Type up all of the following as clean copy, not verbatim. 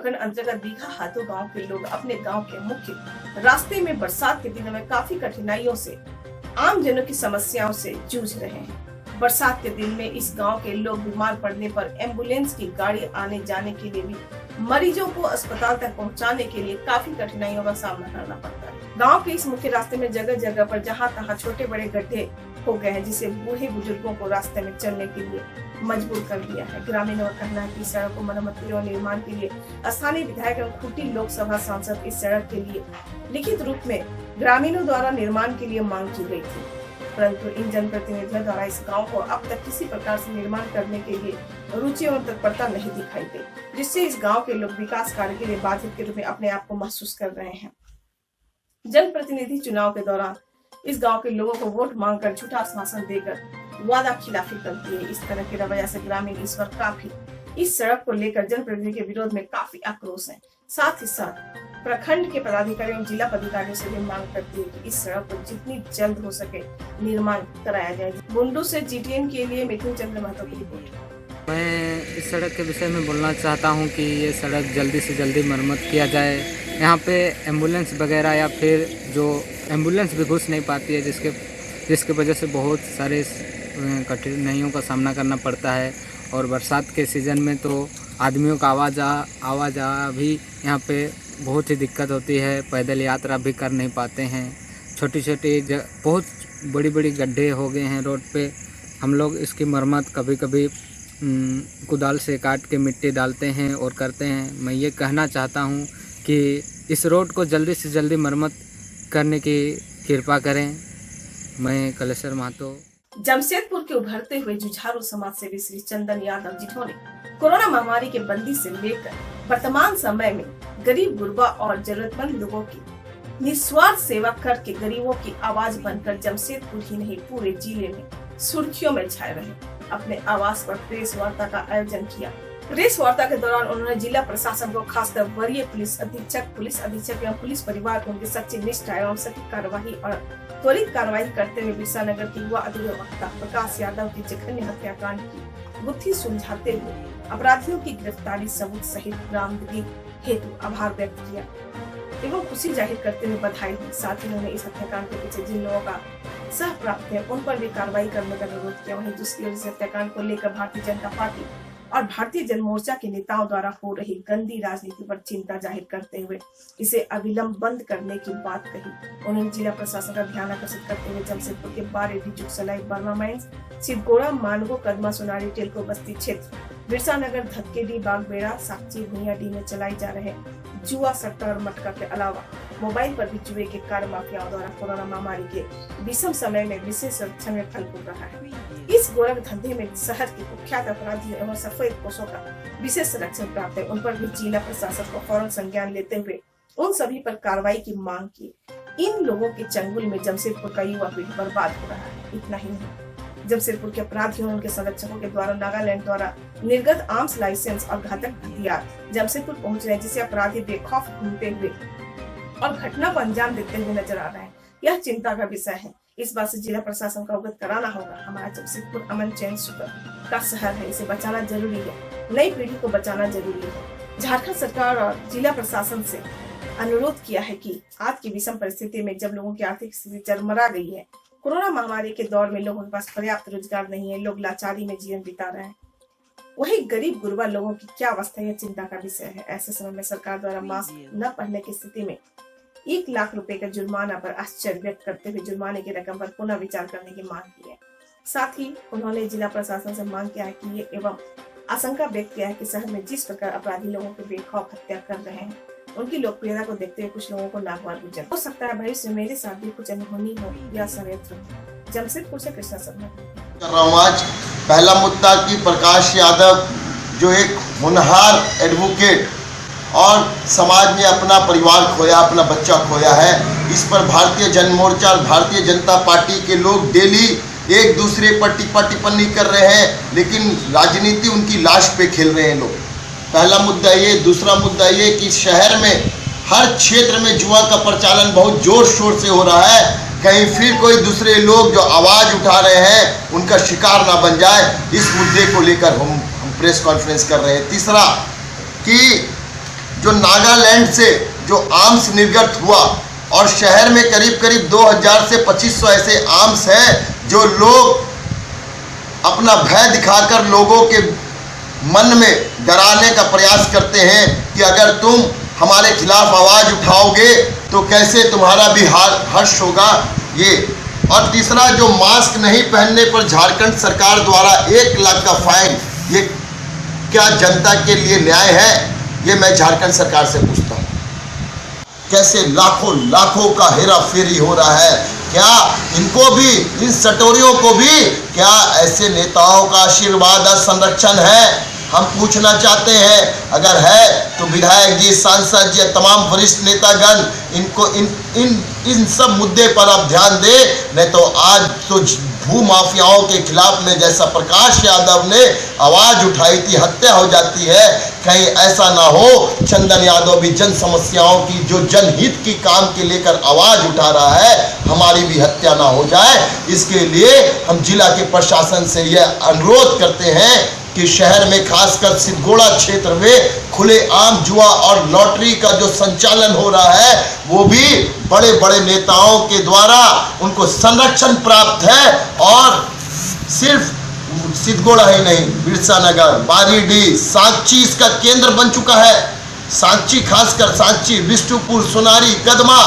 प्रखंड अंतर्गत दीघा हाथों गांव के लोग अपने गांव के मुख्य रास्ते में बरसात के दिनों में काफी कठिनाइयों से आम जनों की समस्याओं से जूझ रहे हैं। बरसात के दिन में इस गांव के लोग बीमार पड़ने पर एम्बुलेंस की गाड़ी आने जाने के लिए भी मरीजों को अस्पताल तक पहुंचाने के लिए काफी कठिनाइयों का सामना करना पड़ता है। गांव के इस मुख्य रास्ते में जगह जगह पर जहां तहां छोटे बड़े गड्ढे हो गए हैं, जिससे बूढ़े बुजुर्गों को रास्ते में चलने के लिए मजबूर कर दिया है। ग्रामीणों का कहना है कि सड़क को मरम्मत और निर्माण के लिए स्थानीय विधायक एवं खूंटी लोकसभा सांसद इस सड़क के लिए लिखित रूप में ग्रामीणों द्वारा निर्माण के लिए मांग की गई थी, परंतु इन जनप्रतिनिधियों द्वारा इस गांव को अब तक किसी प्रकार से निर्माण करने के लिए रुचि और तत्परता नहीं दिखाई गई, जिससे इस गांव के लोग विकास कार्य के लिए बाधित के रूप में अपने आप को महसूस कर रहे हैं। जनप्रतिनिधि चुनाव के दौरान इस गांव के लोगों को वोट मांगकर झूठा आश्वासन देकर वादा खिलाफी करती है। इस तरह की रवैया से ग्रामीण इस वक्त काफी इस सड़क को लेकर जनप्रतिनिधि के विरोध में काफी आक्रोश है। साथ ही साथ प्रखंड के पदाधिकारियों और जिला पदाधिकारियों से भी मांग करती है कि इस सड़क को जितनी जल्द हो सके निर्माण कराया जाए। बुंडू से GTN के लिए मिथुन चंद्र महतो की रिपोर्ट। मैं इस सड़क के विषय में बोलना चाहता हूं कि ये सड़क जल्दी से जल्दी मरम्मत किया जाए। यहाँ पे एम्बुलेंस वगैरह या फिर जो एम्बुलेंस भी घुस नहीं पाती है, जिसके वजह से बहुत सारे कठिनाइयों का सामना करना पड़ता है। और बरसात के सीज़न में तो आदमियों का आवाजा भी यहाँ पे बहुत ही दिक्कत होती है। पैदल यात्रा भी कर नहीं पाते हैं। छोटी छोटी बहुत बड़ी बड़ी गड्ढे हो गए हैं रोड पे। हम लोग इसकी मरम्मत कभी कभी कुदाल से काट के मिट्टी डालते हैं और करते हैं। मैं ये कहना चाहता हूँ कि इस रोड को जल्दी से जल्दी मरम्मत करने की कृपा करें। मैं कलेश्वर महतो। जमशेदपुर के उभरते हुए जुझारू समाज सेवी श्री चंदन यादव, जिन्होंने कोरोना महामारी के बंदी से लेकर वर्तमान समय में गरीब गुरबा और जरूरतमंद लोगों की निस्वार्थ सेवा करके गरीबों की आवाज बनकर जमशेदपुर ही नहीं पूरे जिले में सुर्खियों में छाए रहे, अपने आवास पर प्रेस वार्ता का आयोजन किया। प्रेस वार्ता के दौरान उन्होंने जिला प्रशासन को, खासकर वरीय पुलिस अधीक्षक एवं पुलिस परिवार को उनकी सच्ची निष्ठा एवं सटीक कार्यवाही और त्वरित कार्रवाई करते हुए बिरसा नगर के युवा अधिवक्ता प्रकाश यादव की जघन्य हत्याकांड की गुत्थी सुलझाते हुए अपराधियों की गिरफ्तारी सबूत सहित बरामदगी हेतु आभार व्यक्त किया एवं खुशी जाहिर करते हुए बधाई दी। साथ ही उन्होंने इस हत्याकांड के पीछे जिन लोगों का सह प्राप्त है उन पर भी कार्रवाई करने का अनुरोध किया। वहीं दूसरी ओर इस हत्याकांड को लेकर भारतीय जनता पार्टी और भारतीय जन मोर्चा के नेताओं द्वारा हो रही गंदी राजनीति पर चिंता जाहिर करते हुए इसे अविलंब बंद करने की बात कही। उन्होंने जिला प्रशासन का ध्यान आकर्षित करते हुए जमशेदपुर के बारेडी, जुगसलाई, बर्मा माइंस, सिद्धगोड़ा, मानगो, कदमा, सोनारी, टेलको बस्ती क्षेत्र, बिरसा नगर, धक्केडी, बागबेड़ा, साकची, भुइयाडी में चलाई जा रहे जुआ, सट्टा और मटका के अलावा मोबाइल पर भी जुए के कार माफियाओं द्वारा कोरोना महामारी के विषम समय में विशेष संरक्षण में फल फूल रहा है। इस गोरख धंधे में शहर के कुख्यात अपराधियों एवं सफेद पोषों का विशेष संरक्षण प्राप्त है। उन पर भी जिला प्रशासन को फौरन संज्ञान लेते हुए उन सभी पर कार्रवाई की मांग की। इन लोगों के चंगुल में जमशेदपुर का युवा पीढ़ी बर्बाद हो रहा है। इतना ही नहीं, जमशेदपुर के अपराधियों और उनके संरक्षकों के द्वारा नागालैंड द्वारा निर्गत आर्म्स लाइसेंस और घातक हथियार जमशेदपुर पहुंच रहे हैं, जिसे अपराधी बेखौफ घूमते हुए और घटना को अंजाम देते हुए नजर आ रहे हैं। यह चिंता का विषय है। इस बात से जिला प्रशासन का अवगत कराना होगा। हमारा जमशेदपुर अमन चैन सुपर का शहर है, इसे बचाना जरूरी है। नई पीढ़ी को बचाना जरूरी है। झारखंड सरकार और जिला प्रशासन से अनुरोध किया है कि आज की विषम परिस्थिति में जब लोगों की आर्थिक स्थिति चरमरा गई है, कोरोना महामारी के दौर में लोगों के पास पर्याप्त रोजगार नहीं है, लोग लाचारी में जीवन बिता रहे हैं, वही गरीब गुरबा लोगों की क्या अवस्था है, चिंता का विषय है। ऐसे समय में सरकार द्वारा मास्क न पहनने की स्थिति में 1 लाख रुपए का जुर्माना पर आश्चर्य व्यक्त करते हुए जुर्माने की रकम पर पुनः विचार करने की मांग की है। साथ ही उन्होंने जिला प्रशासन से मांग किया है कि ये एवं आशंका व्यक्त किया है कि शहर में जिस प्रकार अपराधी लोगों की बेखौफ हत्या कर रहे हैं, उनकी लोकप्रियता को देखते हुए कुछ लोगों को नागवार गुजर हो सकता है। भविष्य में मेरे साथ भी कुछ अनहोनी हो या षड्यंत्र। जमशेदपुर से कृष्णा शर्मा कर रहा हूँ। आज पहला मुद्दा कि प्रकाश यादव जो एक होनहार एडवोकेट और समाज में अपना परिवार खोया, अपना बच्चा खोया है, इस पर भारतीय जन मोर्चा और भारतीय जनता पार्टी के लोग डेली एक दूसरे पर टिप्पा टिप्पणी कर रहे हैं, लेकिन राजनीति उनकी लाश पे खेल रहे हैं लोग। पहला मुद्दा ये। दूसरा मुद्दा ये कि शहर में हर क्षेत्र में जुआ का प्रचलन बहुत जोर शोर से हो रहा है। कहीं फिर कोई दूसरे लोग जो आवाज़ उठा रहे हैं उनका शिकार ना बन जाए, इस मुद्दे को लेकर हम प्रेस कॉन्फ्रेंस कर रहे हैं। तीसरा कि जो नागालैंड से जो आर्म्स निर्गत हुआ, और शहर में करीब करीब 2000 से 2500 ऐसे आर्म्स हैं जो लोग अपना भय दिखाकर लोगों के मन में डराने का प्रयास करते हैं कि अगर तुम हमारे खिलाफ आवाज़ उठाओगे तो कैसे तुम्हारा भी हर्ष होगा ये। और तीसरा, जो मास्क नहीं पहनने पर झारखंड सरकार द्वारा 1 लाख का फाइन, ये क्या जनता के लिए न्याय है? ये मैं झारखंड सरकार से पूछता हूँ। कैसे लाखों का हेरा फेरी हो रहा है? क्या इनको भी, इन सटोरियों को भी क्या ऐसे नेताओं का आशीर्वाद और संरक्षण है? हम पूछना चाहते हैं। अगर है तो विधायक जी, सांसद जी, तमाम वरिष्ठ नेतागण इनको इन सब मुद्दे पर आप ध्यान दें, नहीं तो आज तो भू माफियाओं के खिलाफ में जैसा प्रकाश यादव ने आवाज़ उठाई थी, हत्या हो जाती है। कहीं ऐसा ना हो चंदन यादव भी जन समस्याओं की, जो जनहित की काम के लेकर आवाज़ उठा रहा है, हमारी भी हत्या ना हो जाए। इसके लिए हम जिला के प्रशासन से यह अनुरोध करते हैं कि शहर में खासकर सिद्धगोड़ा क्षेत्र में खुलेआम जुआ और लॉटरी का जो संचालन हो रहा है, वो भी बड़े बड़े नेताओं के द्वारा उनको संरक्षण प्राप्त है। और सिर्फ सिद्धगोड़ा ही नहीं, बिरसा नगर, बारीडीह, सांची इसका केंद्र बन चुका है। सांची, खासकर सांची, बिष्टुपुर, सोनारी, कदमा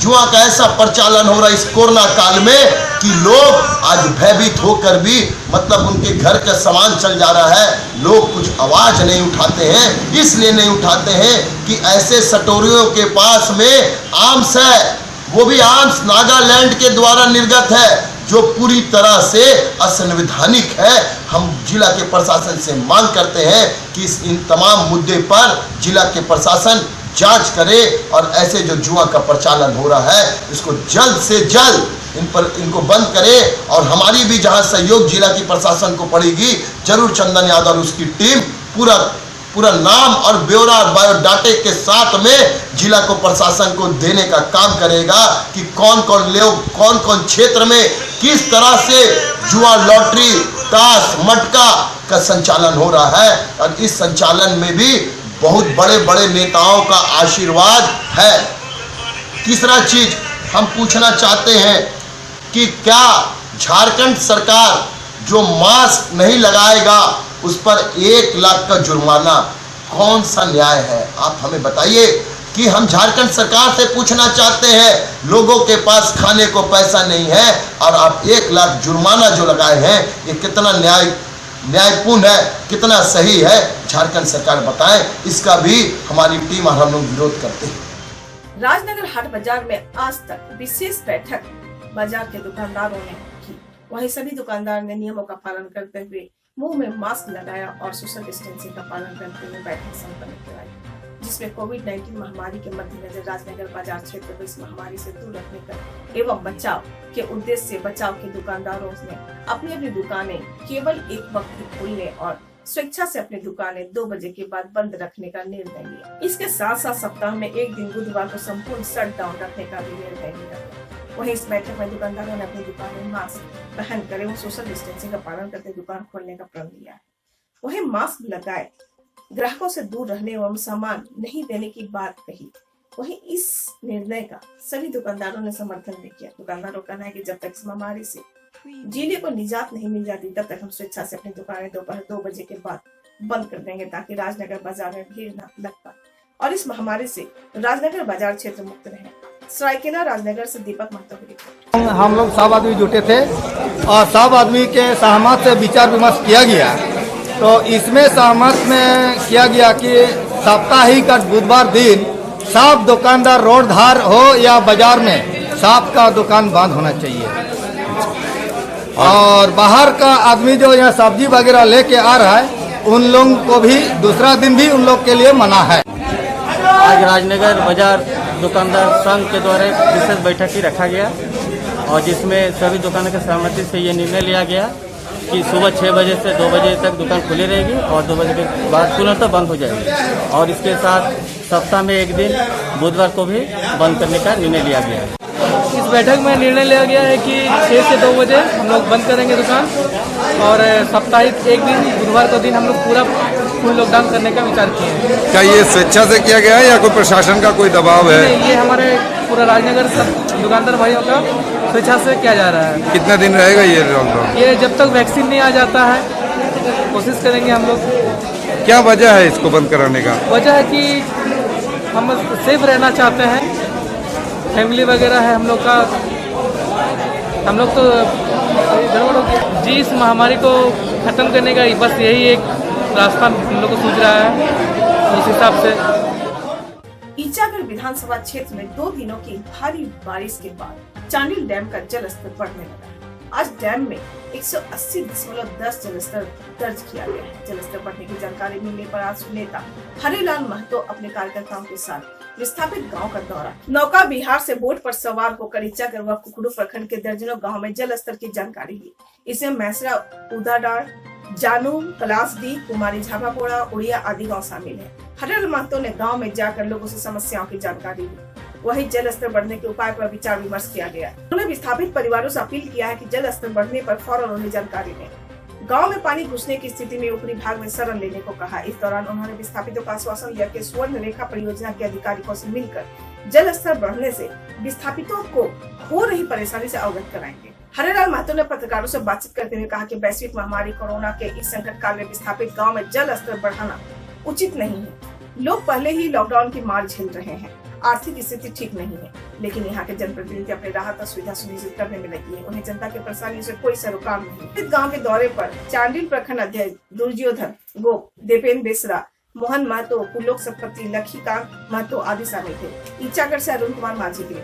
जुआ का ऐसा प्रचलन हो रहा है इस कोरोना काल में कि लोग आज भयभीत होकर भी, मतलब उनके घर का सामान चल जा रहा है, लोग कुछ आवाज़ नहीं उठाते हैं। इसलिए नहीं उठाते हैं कि ऐसे सटोरियों के पास में आर्म्स है, वो भी आर्म्स नागालैंड के द्वारा निर्गत है, जो पूरी तरह से असंवैधानिक है। हम जिला के प्रशासन से मांग करते हैं कि इन तमाम मुद्दे पर जिला के प्रशासन जांच करे और ऐसे जो जुआ का प्रचलन हो रहा है इसको जल्द से जल्द इनको बंद करे। और हमारी भी जहां सहयोग जिला की प्रशासन को पड़ेगी, जरूर चंदन यादव और उसकी टीम पूरा नाम और ब्यौरा बायोडाटे के साथ में जिला को प्रशासन को देने का काम करेगा कि कौन कौन क्षेत्र में किस तरह से जुआ, लॉटरी, ताश, मटका का संचालन हो रहा है। और इस संचालन में भी बहुत बड़े बड़े नेताओं का आशीर्वाद है। तीसरा चीज हम पूछना चाहते हैं कि क्या झारखंड सरकार जो मास्क नहीं लगाएगा उस पर 1 लाख का जुर्माना, कौन सा न्याय है? आप हमें बताइए कि हम झारखंड सरकार से पूछना चाहते हैं, लोगों के पास खाने को पैसा नहीं है और आप 1 लाख जुर्माना जो लगाए हैं, ये कितना न्यायपूर्ण है, कितना सही है? झारखंड सरकार बताएं। इसका भी हमारी टीम और हम लोग विरोध करते हैं। राजनगर हाट बाजार में आज तक विशेष बैठक बाजार के दुकानदारों ने की। वहीं सभी दुकानदार ने नियमों का पालन करते हुए मुंह में मास्क लगाया और सोशल डिस्टेंसिंग का पालन करते हुए बैठक संपन्न कराई, जिसमें कोविड-19 महामारी के मद्देनजर राजनगर बाजार क्षेत्र को इस महामारी से दूर रखने का एवं बचाव के उद्देश्य से बचाव के दुकानदारों ने अपनी दुकानें केवल एक वक्त ही खोलने और स्वेच्छा से अपनी दुकानें 2 बजे के बाद बंद रखने का निर्णय लिया। इसके साथ साथ सप्ताह में एक दिन बुधवार को संपूर्ण शट डाउन रखने का भी निर्णय लिया। वहीं इस बैठक में दुकानदारों ने अपनी दुकान में मास्क पहन कर एवं सोशल डिस्टेंसिंग का पालन करते दुकान खोलने का प्रण लिया है। वहीं मास्क लगाए, ग्राहकों से दूर रहने एवं सामान नहीं देने की बात कही। वहीं इस निर्णय का सभी दुकानदारों ने समर्थन भी किया। दुकानदारों का कहना है कि जब तक इस महामारी से जिले को निजात नहीं मिल जाती तब तक हम स्वेच्छा से अपनी दुकानें दोपहर 2 बजे के बाद बंद कर देंगे, ताकि राजनगर बाजार में भीड़ न लग पाए और इस महामारी से राजनगर बाजार क्षेत्र मुक्त रहे। सरायकेला राजनगर से दीपक महतो की रिपोर्ट। हम लोग सब आदमी जुटे थे और सब आदमी के सहमत से विचार विमर्श किया गया। तो इसमें सहमत में किया गया कि साप्ताहिक बुधवार दिन सब दुकानदार रोड धार हो या बाजार में सब का दुकान बंद होना चाहिए। और बाहर का आदमी जो यहाँ सब्जी वगैरह लेके आ रहा है उन लोगों को भी दूसरा दिन भी उन लोग के लिए मना है। आज राजनगर बाजार दुकानदार संघ के द्वारा विशेष बैठक ही रखा गया और जिसमें सभी दुकानों के सहमति से ये निर्णय लिया गया कि सुबह 6 बजे से 2 बजे तक दुकान खुली रहेगी और 2 बजे के बाद पूर्णतः बंद हो जाएगी। और इसके साथ सप्ताह में एक दिन बुधवार को भी बंद करने का निर्णय लिया गया है। इस बैठक में निर्णय लिया गया है कि 6 से 2 बजे हम लोग बंद करेंगे दुकान और साप्ताहिक एक दिन बुधवार को दिन हम लोग पूरा फुल लॉकडाउन करने का विचार किए हैं। क्या ये स्वेच्छा से किया गया है या कोई प्रशासन का कोई दबाव है? नहीं, ये हमारे पूरा राजनगर सब दुकानदार भाइयों का स्वेच्छा से किया जा रहा है। कितना दिन रहेगा ये लॉकडाउन? ये जब तक वैक्सीन नहीं आ जाता है कोशिश करेंगे हम लोग। क्या वजह है इसको बंद कराने का? वजह है कि हम सेफ रहना चाहते हैं, फैमिली वगैरह है हम लोग का। हम लोग तो गड़बड़ हो गया जी, इस महामारी को ख़त्म करने का बस यही एक रास्ता हम लोग को सूझ रहा है। उस हिसाब से ईचागढ़ विधानसभा क्षेत्र में 2 दिनों की भारी बारिश के बाद चांडिल डैम का जल स्तर बढ़ने लगा है। आज डैम में 180.10 जलस्तर दर्ज किया गया है। जलस्तर बढ़ने की जानकारी मिलने पर आज नेता हरिलाल महतो अपने कार्यकर्ताओं के साथ विस्थापित गांव का दौरा। नौका विहार से बोट पर सवार होकर ईचागढ़ व कुकड़ू प्रखंड के दर्जनों गाँव में जल स्तर की जानकारी ली। इसमें मैसरा, उदाडार, जानू, पलासडी, कुमारी झापापोड़ा, उड़िया आदि गाँव शामिल है। हरिलाल महतो ने गाँव में जाकर लोगों से समस्याओं की जानकारी ली। वही जल स्तर बढ़ने के उपाय पर विचार विमर्श किया गया। उन्होंने विस्थापित परिवारों से अपील किया है कि जल स्तर बढ़ने पर फौरन उन्हें जानकारी दें। गांव में पानी घुसने की स्थिति में ऊपरी भाग में शरण लेने को कहा। इस दौरान उन्होंने विस्थापितों का आश्वासन दिया कि स्वर्ण रेखा परियोजना के अधिकारियों से मिलकर जल स्तर बढ़ने से विस्थापितों को हो रही परेशानी से अवगत कराएंगे। हरिलाल महतो ने पत्रकारों से बातचीत करते हुए कहा कि वैश्विक महामारी कोरोना के इस संकट काल में विस्थापित गाँव में जल स्तर बढ़ाना उचित नहीं है। लोग पहले ही लॉकडाउन की मार झेल रहे हैं, आर्थिक स्थिति ठीक नहीं है, लेकिन यहाँ के जनप्रतिनिधि अपने राहत और सुविधा सुनिश्चित करने में लगी है। उन्हें जनता के परेशानी से कोई सरोकार नहीं। इस गांव के दौरे पर चांडिल प्रखंड अध्यक्ष दुर्योधन गोप, देपेन बेसरा, मोहन महतो, पुलोक सतपति, लखीकांत महतो आदि शामिल थे। ईचागढ़ से अरुण कुमार माझी के।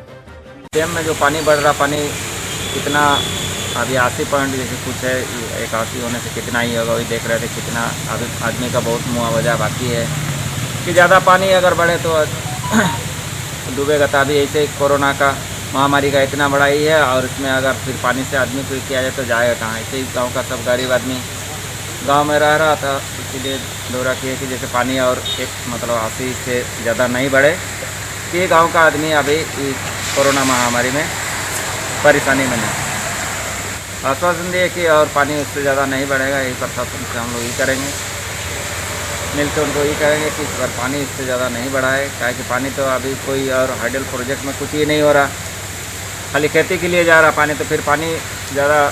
डैम में जो पानी बढ़ रहा, पानी कितना अभी 80% जैसे कुछ है, 81 होने से कितना ही होगा, वही देख रहे थे। कितना अभी आदमी का बहुत मुआवजा बाकी है कि ज़्यादा पानी अगर बढ़े तो डूबेगा। तो अभी ऐसे कोरोना का महामारी का इतना बड़ा ही है और इसमें अगर फिर पानी से आदमी को किया जाए तो जाएगा कहाँ। ऐसे ही गांव का सब गरीब आदमी गांव में रह रहा था, इसीलिए दौरा किया कि जैसे पानी और एक मतलब 80 से ज़्यादा नहीं बढ़े कि गांव का आदमी अभी इस कोरोना महामारी में परेशानी में नहीं। आश्वासन दिए कि और पानी उससे ज़्यादा नहीं बढ़ेगा। यही प्रशासन से हम लोग ही करेंगे, मिलकर उनको ये कहेंगे कि इस बार पानी इससे ज़्यादा नहीं बढ़ाए, क्या कि पानी तो अभी कोई और हाइडल प्रोजेक्ट में कुछ ही नहीं हो रहा, खाली खेती के लिए जा रहा पानी, तो फिर पानी ज़्यादा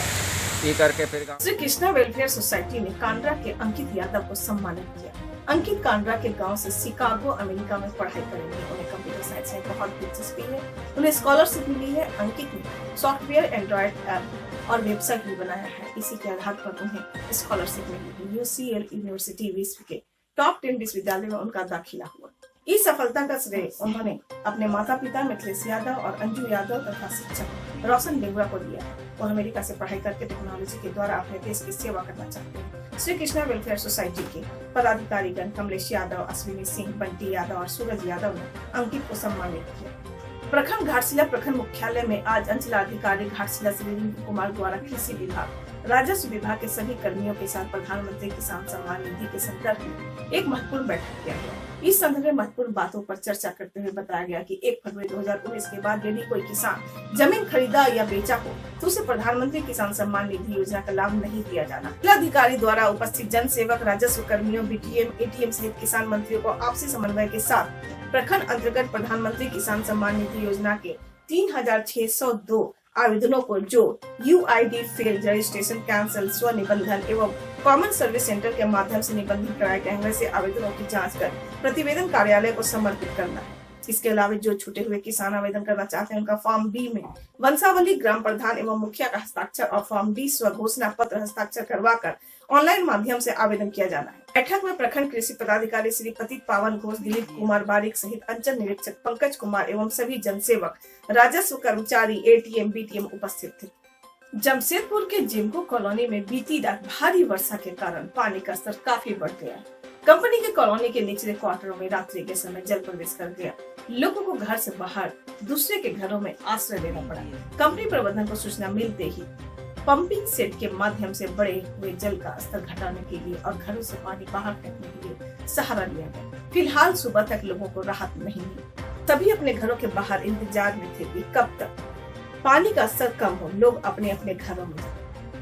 ये करके फिर। श्री कृष्णा वेलफेयर सोसाइटी ने कांड्रा के अंकित यादव को सम्मानित किया। अंकित कांड्रा के गांव से शिकागो अमेरिका में पढ़ाई करेंगे। उन्हें कंप्यूटर साइंस में बहुत दिलचस्पी है। उन्हें स्कॉलरशिप मिली है। अंकित ने सॉफ्टवेयर, एंड्रॉइड ऐप और वेबसाइट भी बनाया है। इसी के आधार पर उन्हें स्कॉलरशिप मिली है। UCL यूनिवर्सिटी विश्व के टॉप 10 विश्वविद्यालय में उनका दाखिला हुआ। इस सफलता का श्रेय उन्होंने अपने माता पिता मिथिलेश यादव और अंजू यादव तथा शिक्षक रोशन डेंगुआ को दिया है। वो अमेरिका से पढ़ाई करके टेक्नोलॉजी के द्वारा अपने देश की सेवा करना चाहते हैं। श्री कृष्णा वेलफेयर सोसाइटी के पदाधिकारीगण कमलेश यादव, अश्विनी सिंह, बंटी यादव और सूरज यादव ने अंकित को सम्मानित किया। प्रखंड घाटशिला प्रखंड मुख्यालय में आज अंचलाधिकारी घाटशिला श्री रिंकू कुमार द्वारा कृषि विभाग, राजस्व विभाग के सभी कर्मियों के साथ प्रधानमंत्री किसान सम्मान निधि के संदर्भ में एक महत्वपूर्ण बैठक किया गया। इस संदर्भ में महत्वपूर्ण बातों पर चर्चा करते हुए बताया गया कि 1 फरवरी 2019 के बाद यदि कोई किसान जमीन खरीदा या बेचा हो तो उसे प्रधानमंत्री किसान सम्मान निधि योजना का लाभ नहीं दिया जाना। जिलाधिकारी द्वारा उपस्थित जन सेवक, राजस्व कर्मियों, BTM, ATM सहित किसान मंत्रियों को आपसी समन्वय के साथ प्रखंड अंतर्गत प्रधानमंत्री किसान सम्मान निधि योजना के 3602 आवेदनों को जो UID फेल, रजिस्ट्रेशन कैंसल, स्व निबंधन एवं कॉमन सर्विस सेंटर के माध्यम से निबंधित कराए गए वैसे आवेदनों की जांच कर प्रतिवेदन कार्यालय को समर्पित करना है। इसके अलावा जो छूटे हुए किसान आवेदन करना चाहते हैं उनका फॉर्म B में वंशावली, ग्राम प्रधान एवं मुखिया का हस्ताक्षर और फॉर्म D स्व घोषणा पत्र हस्ताक्षर करवाकर ऑनलाइन माध्यम से आवेदन किया जाना है। बैठक में प्रखंड कृषि पदाधिकारी श्री पतित पावन घोष, दिलीप कुमार बारिक सहित अंचल निरीक्षक पंकज कुमार एवं सभी जनसेवक, राजस्व कर्मचारी, ATM, BTM उपस्थित थे। जमशेदपुर के जिमको कॉलोनी में बीती रात भारी वर्षा के कारण पानी का स्तर काफी बढ़ गया। कंपनी के कॉलोनी के निचले क्वार्टरों में रात्रि के समय जल प्रवेश कर गया। लोगों को घर से बाहर दूसरे के घरों में आश्रय लेना पड़ा। कंपनी प्रबंधन को सूचना मिलते ही पंपिंग सेट के माध्यम से बढ़े हुए जल का स्तर घटाने के लिए और घरों से पानी बाहर फेंकने के लिए सहारा लिया गया। फिलहाल सुबह तक लोगों को राहत नहीं मिली। सभी अपने घरों के बाहर इंतजार में थे कि कब तक पानी का स्तर कम हो, लोग अपने अपने घरों में।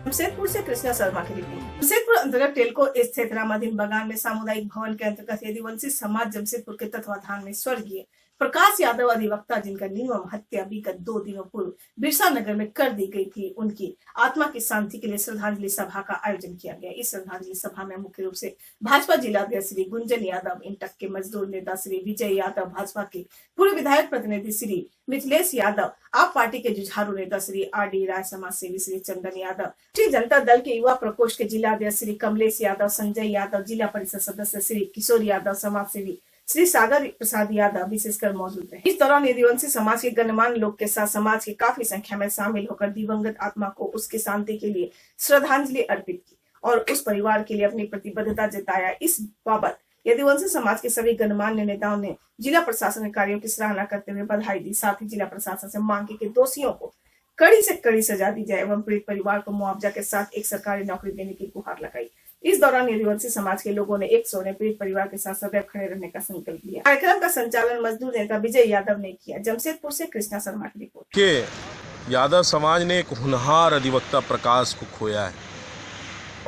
जमशेदपुर से कृष्णा शर्मा की रिपोर्ट। जमशेदपुर अंतर्गत टेलको स्थित रामाधीन बागान में सामुदायिक भवन के अंतर्गत यदुवंशी समाज जमशेदपुर के तत्वाधान में स्वर्गीय प्रकाश यादव अधिवक्ता, जिनका निर्मम हत्या विगत 2 दिनों पूर्व बिरसा नगर में कर दी गई थी, उनकी आत्मा की शांति के लिए श्रद्धांजलि सभा का आयोजन किया गया। इस श्रद्धांजलि सभा में मुख्य रूप से भाजपा जिला अध्यक्ष श्री गुंजन यादव, इंटक के मजदूर नेता श्री विजय यादव, भाजपा के पूर्व विधायक प्रतिनिधि श्री मिथिलेश यादव, आप पार्टी के जुझारू नेता श्री आर.डी. राय, समाज सेवी श्री चंदन यादव, राष्ट्रीय जनता दल के युवा प्रकोष्ठ के जिला अध्यक्ष श्री कमलेश यादव, संजय यादव, जिला परिषद सदस्य श्री किशोर यादव, समाज सेवी श्री सागर प्रसाद यादव विशेषकर मौजूद रहे। इस दौरान यदुवंशी समाज के गणमान्य लोग के साथ समाज की काफी संख्या में शामिल होकर दिवंगत आत्मा को उसकी शांति के लिए श्रद्धांजलि अर्पित की और उस परिवार के लिए अपनी प्रतिबद्धता जताया। इस बाबत यदुवंशी समाज के सभी गणमान्य नेताओं ने जिला प्रशासन के कार्यों की सराहना करते हुए बधाई दी। साथ ही जिला प्रशासन से मांग की कि दोषियों को कड़ी से कड़ी सजा दी जाए एवं पीड़ित परिवार को मुआवजा के साथ एक सरकारी नौकरी देने की गुहार लगाई। इस दौरान यदुवंशी समाज के लोगों ने एक स्वर में पीड़ित परिवार के साथ सदैव खड़े रहने का संकल्प लिया। कार्यक्रम का संचालन मजदूर नेता विजय यादव ने किया। जमशेदपुर से कृष्णा शर्मा की रिपोर्ट। के यादव समाज ने एक होनहार अधिवक्ता प्रकाश को खोया है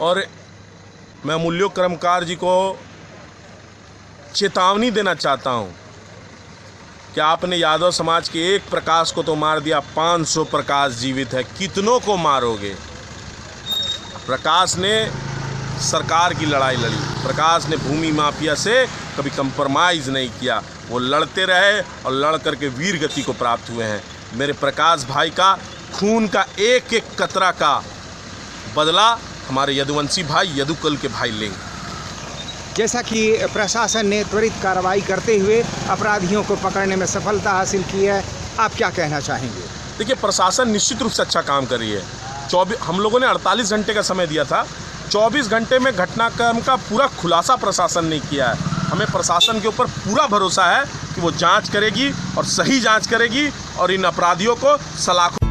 और मैं मूल्यो कर्मकार जी को चेतावनी देना चाहता हूं कि आपने यादव समाज के एक प्रकाश को तो मार दिया, 500 प्रकाश जीवित है, कितनों को मारोगे। प्रकाश ने सरकार की लड़ाई लड़ी, प्रकाश ने भूमि माफिया से कभी कंप्रोमाइज नहीं किया, वो लड़ते रहे और लड़ करके वीर गति को प्राप्त हुए हैं। मेरे प्रकाश भाई का खून का एक एक कतरा का बदला हमारे यदुवंशी भाई यदुकुल के भाई लेंगे। जैसा कि प्रशासन ने त्वरित कार्रवाई करते हुए अपराधियों को पकड़ने में सफलता हासिल की है, आप क्या कहना चाहेंगे? देखिए, प्रशासन निश्चित रूप से अच्छा काम कर रही है। हम लोगों ने 48 घंटे का समय दिया था, 24 घंटे में घटनाक्रम का पूरा खुलासा प्रशासन ने किया है। हमें प्रशासन के ऊपर पूरा भरोसा है कि वो जांच करेगी और सही जांच करेगी और इन अपराधियों को सलाखों